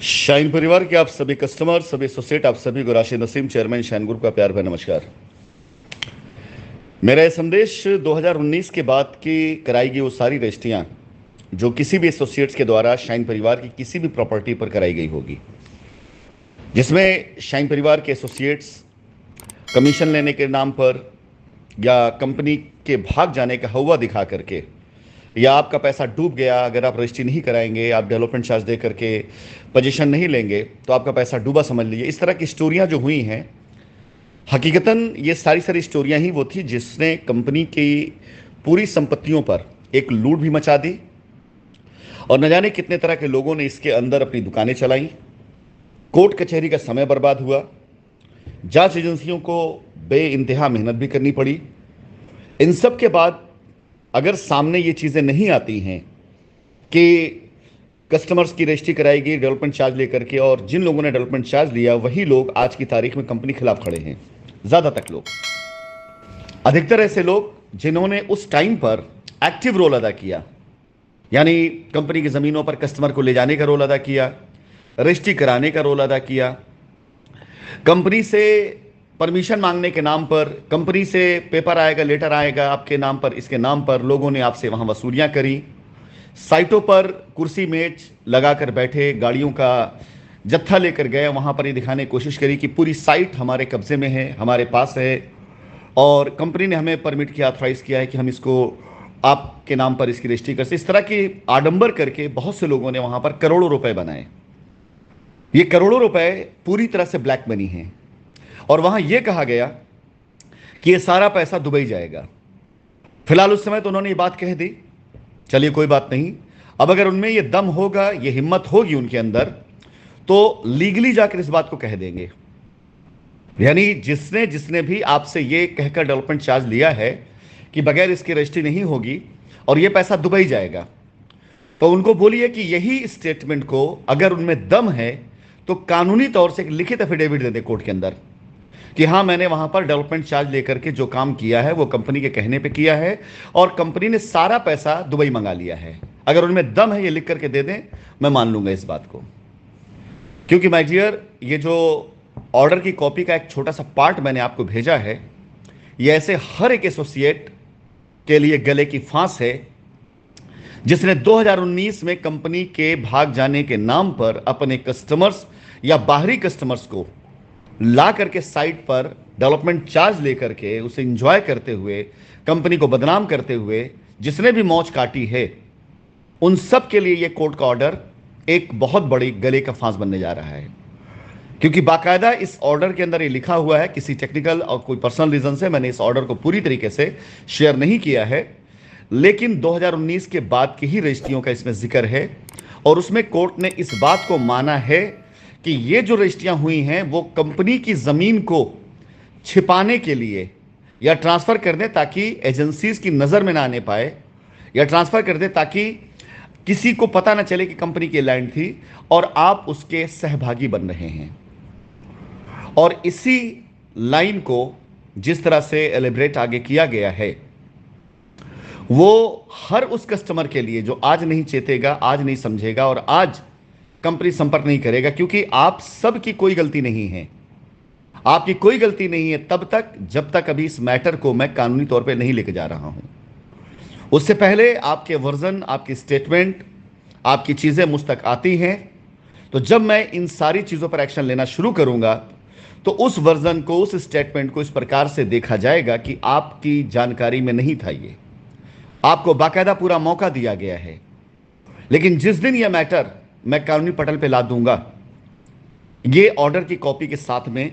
Shine परिवार के आप सभी कस्टमर, सभी एसोसिएट, आप सभी को Rashid Naseem, chairman shine group का प्यार भरा नमस्कार। मेरा यह संदेश 2019 के बाद की कराई गई वो सारी रजिस्ट्रियां जो किसी भी एसोसिएट्स के द्वारा शाइन परिवार की किसी भी प्रॉपर्टी पर कराई गई होगी, जिसमें शाइन परिवार के एसोसिएट्स कमीशन लेने के नाम पर या कंपनी के भाग जाने का हवा दिखा करके, या आपका पैसा डूब गया, अगर आप रजिस्ट्री नहीं कराएंगे, आप डेवलपमेंट चार्ज दे करके पोजीशन नहीं लेंगे तो आपका पैसा डूबा समझ लीजिए, इस तरह की स्टोरियां जो हुई हैं, हकीकतन ये सारी स्टोरियां ही वो थी जिसने कंपनी की पूरी संपत्तियों पर एक लूट भी मचा दी और न जाने कितने तरह के लोगों ने इसके अंदर अपनी दुकानें चलाई। कोर्ट कचहरी का समय बर्बाद हुआ, जांच एजेंसियों को बेइंतहा मेहनत भी करनी पड़ी। इन सब के बाद अगर सामने ये चीज़ें नहीं आती हैं कि कस्टमर्स की रजिस्ट्री कराएगी डेवलपमेंट चार्ज लेकर के, और जिन लोगों ने डेवलपमेंट चार्ज लिया वही लोग आज की तारीख में कंपनी खिलाफ खड़े हैं। ज़्यादातर लोग, अधिकतर ऐसे लोग जिन्होंने उस टाइम पर एक्टिव रोल अदा किया, यानी कंपनी की ज़मीनों पर कस्टमर को ले जाने का रोल अदा किया, रजिस्ट्री कराने का रोल अदा किया, कंपनी से परमिशन मांगने के नाम पर, कंपनी से पेपर आएगा, लेटर आएगा आपके नाम पर, इसके नाम पर लोगों ने आपसे वहां वसूलियां करी, साइटों पर कुर्सी मेज लगाकर बैठे, गाड़ियों का जत्था लेकर गए, वहां पर ये दिखाने की कोशिश करी कि पूरी साइट हमारे कब्जे में है, हमारे पास है, और कंपनी ने हमें परमिट किया, ऑथराइज किया है कि हम इसको आपके नाम पर इसकी रजिस्ट्री कर सकते। इस तरह की आडंबर करके बहुत से लोगों ने वहां पर करोड़ों रुपए बनाए। ये करोड़ों रुपए पूरी तरह से ब्लैक मनी है, और वहां यह कहा गया कि यह सारा पैसा दुबई जाएगा। फिलहाल उस समय तो उन्होंने ये बात कह दी, चलिए कोई बात नहीं। अब अगर उनमें यह दम होगा, यह हिम्मत होगी उनके अंदर, तो लीगली जाकर इस बात को कह देंगे। यानी जिसने भी आपसे यह कहकर डेवलपमेंट चार्ज लिया है कि बगैर इसकी रजिस्ट्री नहीं होगी और यह पैसा दुबई जाएगा, तो उनको बोलिए कि यही स्टेटमेंट को अगर उनमें दम है तो कानूनी तौर से एक लिखित एफिडेविट दे दे कोर्ट के अंदर कि हाँ, मैंने वहां पर डेवलपमेंट चार्ज लेकर के जो काम किया है वो कंपनी के कहने पे किया है और कंपनी ने सारा पैसा दुबई मंगा लिया है। अगर उनमें दम है ये लिख करके दे दें, मैं मान लूंगा इस बात को। क्योंकि माय डियर, ये जो ऑर्डर की कॉपी का एक छोटा सा पार्ट मैंने आपको भेजा है, ये ऐसे हर एक एसोसिएट के लिए गले की फांस है जिसने 2019 में कंपनी के भाग जाने के नाम पर अपने कस्टमर्स या बाहरी कस्टमर्स को ला करके साइट पर डेवलपमेंट चार्ज लेकर के उसे एंजॉय करते हुए, कंपनी को बदनाम करते हुए जिसने भी मौज काटी है, उन सब के लिए यह कोर्ट का ऑर्डर एक बहुत बड़ी गले का फांस बनने जा रहा है। क्योंकि बाकायदा इस ऑर्डर के अंदर ये लिखा हुआ है, किसी टेक्निकल और कोई पर्सनल रीजन से मैंने इस ऑर्डर को पूरी तरीके से शेयर नहीं किया है, लेकिन 2019 के बाद की ही रजिस्ट्रियों का इसमें जिक्र है, और उसमें कोर्ट ने इस बात को माना है कि ये जो रजिस्ट्रियां हुई हैं वो कंपनी की जमीन को छिपाने के लिए या ट्रांसफर कर दें ताकि एजेंसीज की नजर में ना आने पाए, या ट्रांसफर कर दें ताकि किसी को पता ना चले कि कंपनी की लैंड थी और आप उसके सहभागी बन रहे हैं। और इसी लाइन को जिस तरह से एलिब्रेट आगे किया गया है, वो हर उस कस्टमर के लिए जो आज नहीं चेतेगा, आज नहीं समझेगा और आज कंपनी संपर्क नहीं करेगा, क्योंकि आप सबकी कोई गलती नहीं है, आपकी कोई गलती नहीं है तब तक जब तक अभी इस मैटर को मैं कानूनी तौर पे नहीं लेके जा रहा हूं। उससे पहले आपके वर्जन, आपकी स्टेटमेंट, आपकी चीजें मुझ तक आती हैं, तो जब मैं इन सारी चीजों पर एक्शन लेना शुरू करूंगा तो उस वर्जन को, उस स्टेटमेंट को इस प्रकार से देखा जाएगा कि आपकी जानकारी में नहीं था, ये आपको बाकायदा पूरा मौका दिया गया है। लेकिन जिस दिन यह मैटर मैं कानूनी पटल पे ला दूंगा, ये ऑर्डर की कॉपी के साथ में,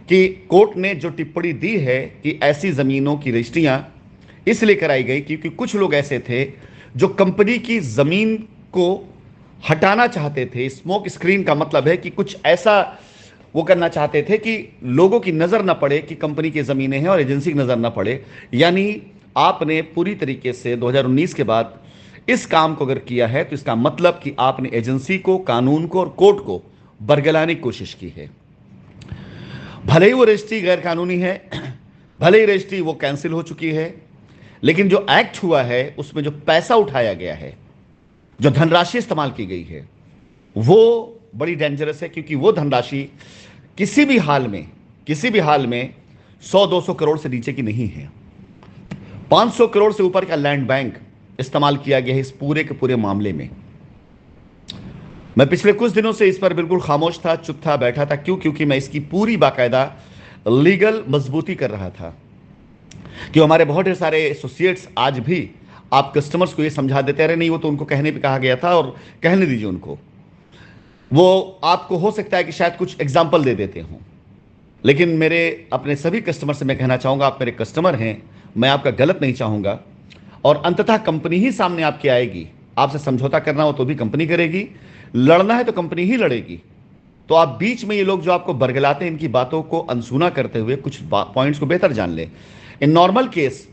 कि कोर्ट ने जो टिप्पणी दी है कि ऐसी जमीनों की रजिस्ट्रियां इसलिए कराई गई क्योंकि कुछ लोग ऐसे थे जो कंपनी की जमीन को हटाना चाहते थे। स्मोक स्क्रीन का मतलब है कि कुछ ऐसा वो करना चाहते थे कि लोगों की नजर ना पड़े कि कंपनी की जमीनें हैं और एजेंसी की नजर ना पड़े। यानी आपने पूरी तरीके से 2019 के बाद इस काम को अगर किया है तो इसका मतलब कि आपने एजेंसी को, कानून को और कोर्ट को बरगलाने की कोशिश की है। भले ही वो रजिस्ट्री गैर कानूनी है, भले ही रजिस्ट्री वो कैंसिल हो चुकी है, लेकिन जो एक्ट हुआ है उसमें जो पैसा उठाया गया है, जो धनराशि इस्तेमाल की गई है, वो बड़ी डेंजरस है, क्योंकि वो धनराशि किसी भी हाल में 100-200 करोड़ से नीचे की नहीं है। 500 करोड़ से ऊपर का लैंड बैंक इस्तेमाल किया गया है इस पूरे के पूरे मामले में। मैं पिछले कुछ दिनों से इस पर बिल्कुल खामोश था, चुप था, बैठा था। क्यों? क्योंकि मैं इसकी पूरी बाकायदा लीगल मजबूती कर रहा था कि हमारे बहुत ढेर सारे एसोसिएट्स आज भी आप कस्टमर्स को ये समझा देते, अरे नहीं वो तो उनको कहने पे कहा गया था और कहने दीजिए उनको। वो आपको हो सकता है कि शायद कुछ एग्जाम्पल दे देते हों, लेकिन मेरे अपने सभी कस्टमर से मैं कहना चाहूँगा, आप मेरे कस्टमर हैं, मैं आपका गलत नहीं चाहूँगा, और अंततः कंपनी ही सामने आपकी आएगी। आपसे समझौता करना हो तो भी कंपनी करेगी, लड़ना है तो कंपनी ही लड़ेगी। तो आप बीच में ये लोग जो आपको बरगलाते हैं, इनकी बातों को अनसुना करते हुए कुछ पॉइंट्स को बेहतर जान लें। इन नॉर्मल केस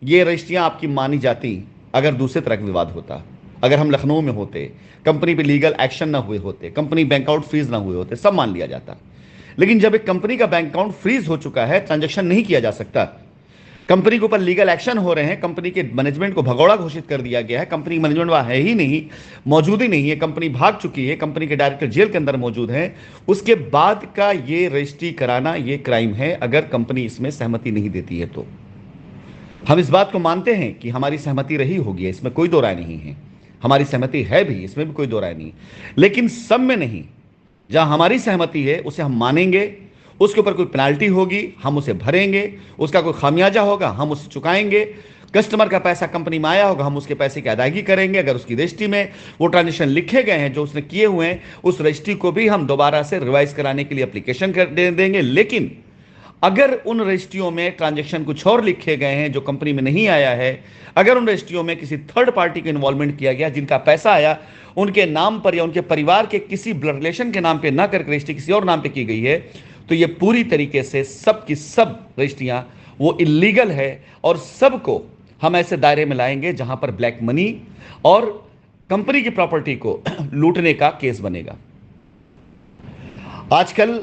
ये रजिस्ट्रियाँ आपकी मानी जाती अगर दूसरे तरह का विवाद होता, अगर हम लखनऊ में होते, कंपनी पे लीगल एक्शन ना हुए होते, कंपनी बैंक आउट फ्रीज ना हुए होते, सब मान लिया जाता। लेकिन जब एक कंपनी का बैंक अकाउंट फ्रीज हो चुका है, ट्रांजैक्शन नहीं किया जा सकता, कंपनी के ऊपर लीगल एक्शन हो रहे हैं, कंपनी के मैनेजमेंट को भगौड़ा घोषित कर दिया गया है, कंपनी मैनेजमेंट वहां है ही नहीं, मौजूद ही नहीं है, कंपनी भाग चुकी है, कंपनी के डायरेक्टर जेल के अंदर मौजूद हैं, उसके बाद का ये रजिस्ट्री कराना ये क्राइम है अगर कंपनी इसमें सहमति नहीं देती है। तो हम इस बात को मानते हैं कि हमारी सहमति रही होगी, इसमें कोई दो राय नहीं है, हमारी सहमति है भी, इसमें भी कोई दो राय नहीं, लेकिन सब में नहीं। जहां हमारी सहमति है उसे हम मानेंगे, उसके ऊपर कोई पेनाल्टी होगी हम उसे भरेंगे, उसका कोई खामियाजा होगा हम उसे चुकाएंगे, कस्टमर का पैसा कंपनी में आया होगा हम उसके पैसे की अदायगी करेंगे। अगर उसकी रजिस्ट्री में वो ट्रांजेक्शन लिखे गए हैं जो उसने किए हुए हैं, उस रजिस्ट्री को भी हम दोबारा से रिवाइज कराने के लिए एप्लीकेशन कर देंगे। लेकिन अगर उन रजिस्ट्रियों में ट्रांजैक्शन कुछ और लिखे गए हैं जो कंपनी में नहीं आया है, अगर उन रजिस्ट्रियों में किसी थर्ड पार्टी का इन्वॉल्वमेंट किया गया, जिनका पैसा आया उनके नाम पर या उनके परिवार के किसी ब्लड रिलेशन के नाम पे ना करके रजिस्ट्री किसी और नाम पे की गई है, तो ये पूरी तरीके से सब की सब रजिस्ट्रियां वो इलीगल है, और सबको हम ऐसे दायरे में लाएंगे जहां पर ब्लैक मनी और कंपनी की प्रॉपर्टी को लूटने का केस बनेगा। आजकल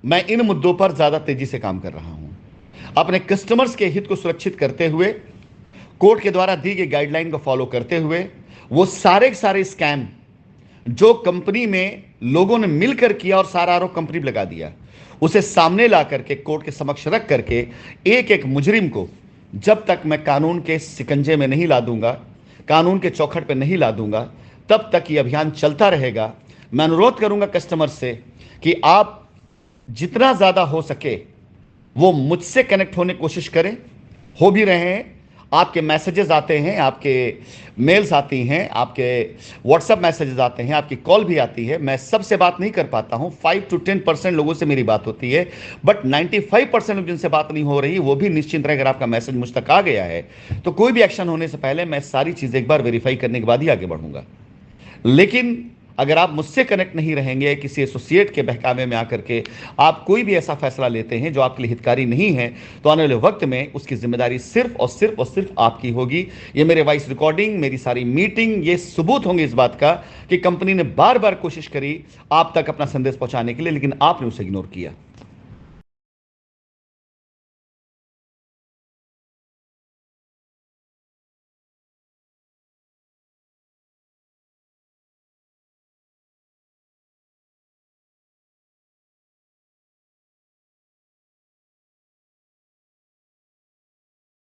मैं इन मुद्दों पर ज्यादा तेजी से काम कर रहा हूं, अपने कस्टमर्स के हित को सुरक्षित करते हुए, कोर्ट के द्वारा दी गई गाइडलाइन को फॉलो करते हुए, वो सारे स्कैम जो कंपनी में लोगों ने मिलकर किया और सारा आरोप कंपनी पर लगा दिया, उसे सामने ला करके कोर्ट के समक्ष रख करके एक एक मुजरिम को जब तक मैं कानून के सिकंजे में नहीं ला दूंगा, कानून के चौखट पर नहीं ला दूंगा, तब तक ये अभियान चलता रहेगा। मैं अनुरोध करूंगा कस्टमर से कि आप जितना ज्यादा हो सके वो मुझसे कनेक्ट होने की कोशिश करें, हो भी रहे हैं। आपके मैसेजेस आते हैं, आपके मेल्स आती हैं, आपके व्हाट्सएप मैसेजेस आते हैं, आपकी कॉल भी आती है। मैं सबसे बात नहीं कर पाता हूं, 5 to 10% लोगों से मेरी बात होती है, बट 95% लोग जिनसे बात नहीं हो रही वो भी निश्चिंत रहे। अगर आपका मैसेज मुझ तक आ गया है तो कोई भी एक्शन होने से पहले मैं सारी चीजें एक बार वेरीफाई करने के बाद ही आगे बढ़ूंगा। लेकिन अगर आप मुझसे कनेक्ट नहीं रहेंगे, किसी एसोसिएट के बहकावे में आकर के आप कोई भी ऐसा फैसला लेते हैं जो आपके लिए हितकारी नहीं है, तो आने वाले वक्त में उसकी जिम्मेदारी सिर्फ और सिर्फ आपकी होगी। ये मेरे वॉइस रिकॉर्डिंग, मेरी सारी मीटिंग, ये सबूत होंगे इस बात का कि कंपनी ने बार बार कोशिश करी आप तक अपना संदेश पहुंचाने के लिए, लेकिन आपने उसे इग्नोर किया।